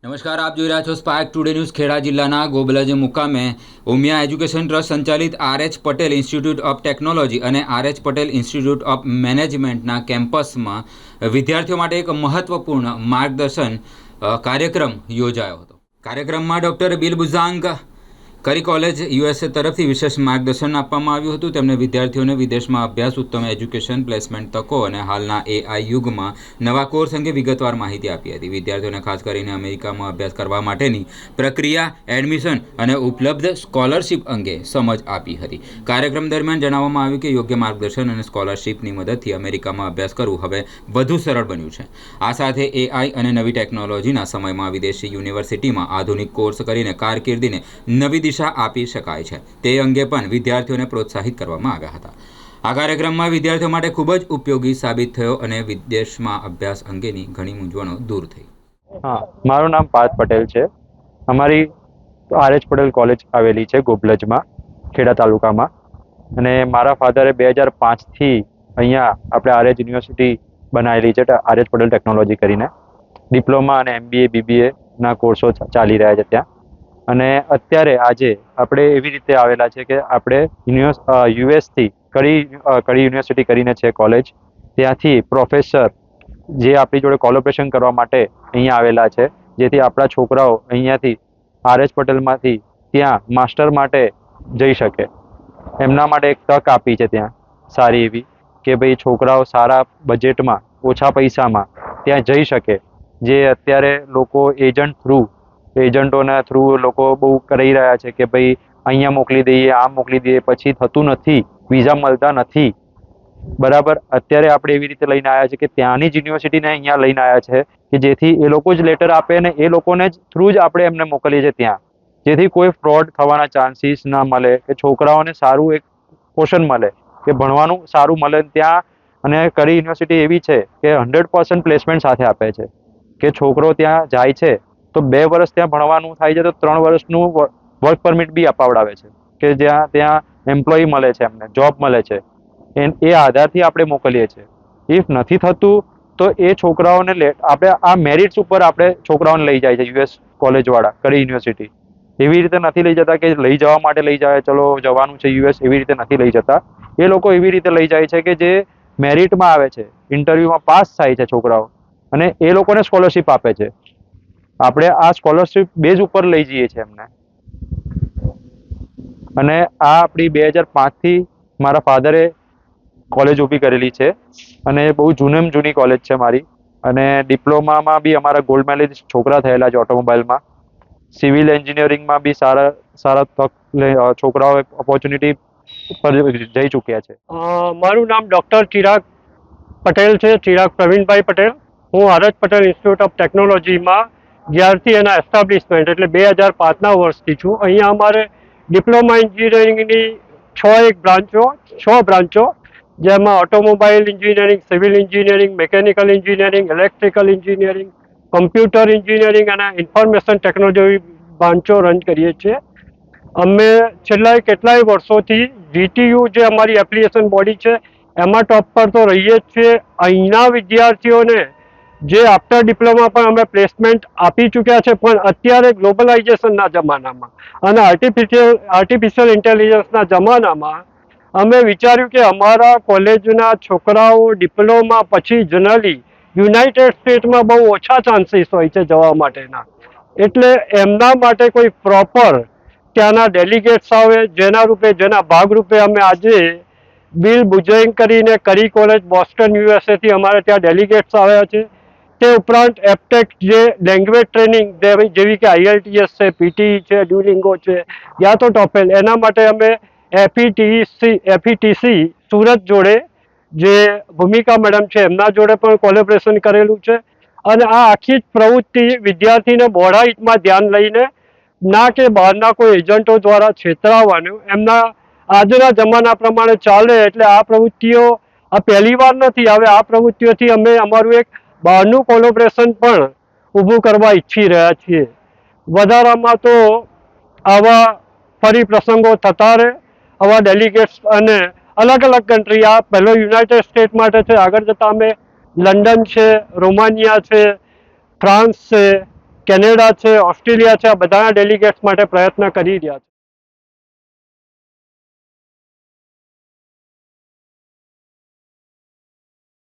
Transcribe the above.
નમસ્કાર, આપ જોઈ રહ્યા છો સ્પાર્ક ટુડે ન્યૂઝ. ખેડા જિલ્લાના ગોબલજ મુકામે ઉમિયા એજ્યુકેશન ટ્રસ્ટ સંચાલિત આર.એચ. પટેલ ઇન્સ્ટિટ્યૂટ ઓફ ટેકનોલોજી અને આર.એચ. પટેલ ઇન્સ્ટિટ્યૂટ ઓફ મેનેજમેન્ટના કેમ્પસમાં વિદ્યાર્થીઓ માટે એક મહત્વપૂર્ણ માર્ગદર્શન કાર્યક્રમ યોજાયો હતો. કાર્યક્રમમાં ડૉક્ટર બિલ બુઝાંગ કરી કોલેજ યુએસએ તરફથી વિશેષ માર્ગદર્શન આપવામાં આવ્યું હતું. તેમણે વિદ્યાર્થીઓને વિદેશમાં અભ્યાસ, ઉત્તમ એજ્યુકેશન, પ્લેસમેન્ટ તકો અને હાલના એઆઈ યુગમાં નવા કોર્સ અંગે વિગતવાર માહિતી આપી હતી. વિદ્યાર્થીઓને ખાસ કરીને અમેરિકામાં અભ્યાસ કરવા માટેની પ્રક્રિયા, એડમિશન અને ઉપલબ્ધ સ્કોલરશિપ અંગે સમજ આપી હતી. કાર્યક્રમ દરમિયાન જણાવવામાં આવ્યું કે યોગ્ય માર્ગદર્શન અને સ્કોલરશિપની મદદથી અમેરિકામાં અભ્યાસ કરવું હવે વધુ સરળ બન્યું છે. આ સાથે એઆઈ અને નવી ટેકનોલોજીના સમયમાં વિદેશી યુનિવર્સિટીમાં આધુનિક કોર્સ કરીને કારકિર્દીને નવી દિશા આપી શકાય છે તે અંગે પણ વિદ્યાર્થીઓને પ્રોત્સાહિત કરવામાં આવ્યા હતા. આ કાર્યક્રમમાં વિદ્યાર્થીઓ માટે ખૂબ જ ઉપયોગી સાબિત થયો અને વિદેશમાં અભ્યાસ અંગેની ઘણી મૂંઝવણો દૂર થઈ. હા, મારું નામ પાર્થ પટેલ છે. અમારી આર.એચ. પટેલ કોલેજ આવેલી છે ગોબલજમાં, ખેડા તાલુકામાં. અને મારા ફાધરે 2005થી અહીંયા આપણે આર.એચ. યુનિવર્સિટી બનાવેલી છે, આર.એચ. પટેલ ટેકનોલોજી કરીને. ડિપ્લોમા અને MBA BBA કોર્સો ચાલી રહ્યા છે ત્યાં. અને અત્યારે આજે આપણે એવી રીતે આવેલા છે કે આપણે યુએસથી કડી યુનિવર્સિટી કરીને છે કોલેજ, ત્યાંથી પ્રોફેસર જે આપણી જોડે કોલેબોરેશન કરવા માટે અહીંયા આવેલા છે, જેથી આપણા છોકરાઓ અહીંયાથી આર.એચ. પટેલમાંથી ત્યાં માસ્ટર માટે જઈ શકે. એમના માટે એક તક આપી છે ત્યાં સારી એવી કે ભાઈ છોકરાઓ સારા બજેટમાં, ઓછા પૈસામાં ત્યાં જઈ શકે. જે અત્યારે લોકો એજન્ટોના થ્રુ લોકો બહુ કરી રહ્યા છે કે ભાઈ અહીંયા મોકલી દઈએ, આમ મોકલી દઈએ, પછી થતું નથી, વિઝા મળતા નથી. બરાબર, અત્યારે આપણે એવી રીતે લઈને આવ્યા છે કે ત્યાંની જ યુનિવર્સિટીને અહીંયા લઈને આવ્યા છે કે જેથી એ લોકો જ લેટર આપે અને એ લોકોને જ થ્રુ જ આપણે એમને મોકલીએ છીએ ત્યાં, જેથી કોઈ ફ્રોડ થવાના ચાન્સીસ ના મળે, કે છોકરાઓને સારું એક પોષણ મળે, કે ભણવાનું સારું મળે ત્યાં. અને કડી યુનિવર્સિટી એવી છે કે 100% પ્લેસમેન્ટ સાથે આપે છે, કે છોકરો ત્યાં જાય છે તો 2 વર્ષ ત્યાં ભણવાનું થાય છે, તો 3 વર્ષનું વર્ક પરમિટ બી અપાવડાવે છે, કે જ્યાં ત્યાં એમ્પ્લોય મળે છે, એમને જોબ મળે છે. એ આધારથી આપણે મોકલીએ છીએ. ઇફ નથી થતું તો એ છોકરાઓને આપણે આ મેરિટ્સ ઉપર આપણે છોકરાઓને લઈ જાય છે યુએસ કોલેજવાળા, કડી યુનિવર્સિટી. એવી રીતે નથી લઈ જતા કે લઈ જવા માટે લઈ જાય, ચલો જવાનું છે યુએસ, એવી રીતે નથી લઈ જતા. એ લોકો એવી રીતે લઈ જાય છે કે જે મેરિટમાં આવે છે, ઇન્ટરવ્યુમાં પાસ થાય છે છોકરાઓ, અને એ લોકોને સ્કોલરશિપ આપે છે. આપણે આ સ્કોલરશિપ બેઝ ઉપર લઈ જઈએ છીએ એમને. અને આ આપણી 2005થી મારા ફાધરે કોલેજ ઊભી કરેલી છે, અને બહુ જૂની કોલેજ છે મારી. અને ડિપ્લોમામાં બી અમારા ગોલ્ડ મેડલિસ્ટ છોકરા થયેલા છે ઓટોમોબાઈલમાં. સિવિલ એન્જિનિયરિંગમાં બી સારા તક છોકરાઓ ઓપોર્ચ્યુનિટી પર જઈ ચૂક્યા છે. મારું નામ ડૉક્ટર ચિરાગ પટેલ છે, ચિરાગ પ્રવીણભાઈ પટેલ. હું આર.એચ. પટેલ ઇન્સ્ટિટ્યૂટ ઓફ ટેકનોલોજીમાં જ્યારથી એના એસ્ટાબ્લિશમેન્ટ એટલે 2005ના વર્ષથી છું. અહીંયા અમારે ડિપ્લોમા એન્જિનિયરિંગની 6 બ્રાન્ચો, જેમાં automobile engineering, civil engineering, mechanical engineering, electrical engineering, computer engineering અને ઇન્ફોર્મેશન ટેકનોલોજી બ્રાન્ચો રન કરીએ છીએ. અમે છેલ્લા કેટલાય વર્ષોથી GTU જે અમારી એપ્લિકેશન બોડી છે એમાં ટોપ પર તો રહીએ જ છીએ. અહીંના વિદ્યાર્થીઓને જે આફ્ટર ડિપ્લોમા પણ અમે પ્લેસમેન્ટ આપી ચૂક્યા છે, પણ અત્યારે ગ્લોબલાઇઝેશનના જમાનામાં અને આર્ટિફિશિયલ ઇન્ટેલિજન્સના જમાનામાં અમે વિચાર્યું કે અમારા કોલેજના છોકરાઓ ડિપ્લોમા પછી જનરલી યુનાઇટેડ સ્ટેટ્સમાં બહુ ઓછા ચાન્સીસ હોય છે જવા માટેના. એટલે એમના માટે કોઈ પ્રોપર ત્યાંના ડેલિગેટ્સ આવે, જેના ભાગરૂપે અમે આજે બિલ બુઝાંગ કરીને કરી કોલેજ બોસ્ટન યુએસએથી અમારે ત્યાં ડેલિગેટ્સ આવ્યા છે. તે ઉપરાંત એપટેક જે લેંગ્વેજ ટ્રેનિંગ જેવી કે IELTS છે, PTE છે, ડ્યુલિંગો છે, યા તો ટોફેલ, એના માટે અમે FETC સુરત જોડે જે ભૂમિકા મેડમ છે એમના જોડે પણ કોલેબોરેશન કરેલું છે. અને આ આખી જ પ્રવૃત્તિ વિદ્યાર્થીને બોડા હિતમાં ધ્યાન લઈને, ના કે બહારના કોઈ એજન્ટો દ્વારા છેતરાવાનું, એમના આજના જમાના પ્રમાણે ચાલે. એટલે આ પ્રવૃત્તિઓ આ પહેલી વાર નથી. હવે આ પ્રવૃત્તિઓથી અમે અમારું એક બહારનું કોલેબોરેશન પણ ઊભું કરવા ઈચ્છી રહ્યા છીએ. વધારામાં તો આવા ફરી પ્રસંગો થતા રહે, આવા ડેલિગેટ્સ અને અલગ કન્ટ્રી, આ પહેલો યુનાઇટેડ સ્ટેટ માટે છે, આગળ જતાં અમે લંડન છે, રોમાનિયા છે, ફ્રાન્સ છે, કેનેડા છે, ઓસ્ટ્રેલિયા છે, આ બધાના ડેલિગેટ્સ માટે પ્રયત્ન કરી રહ્યા છે.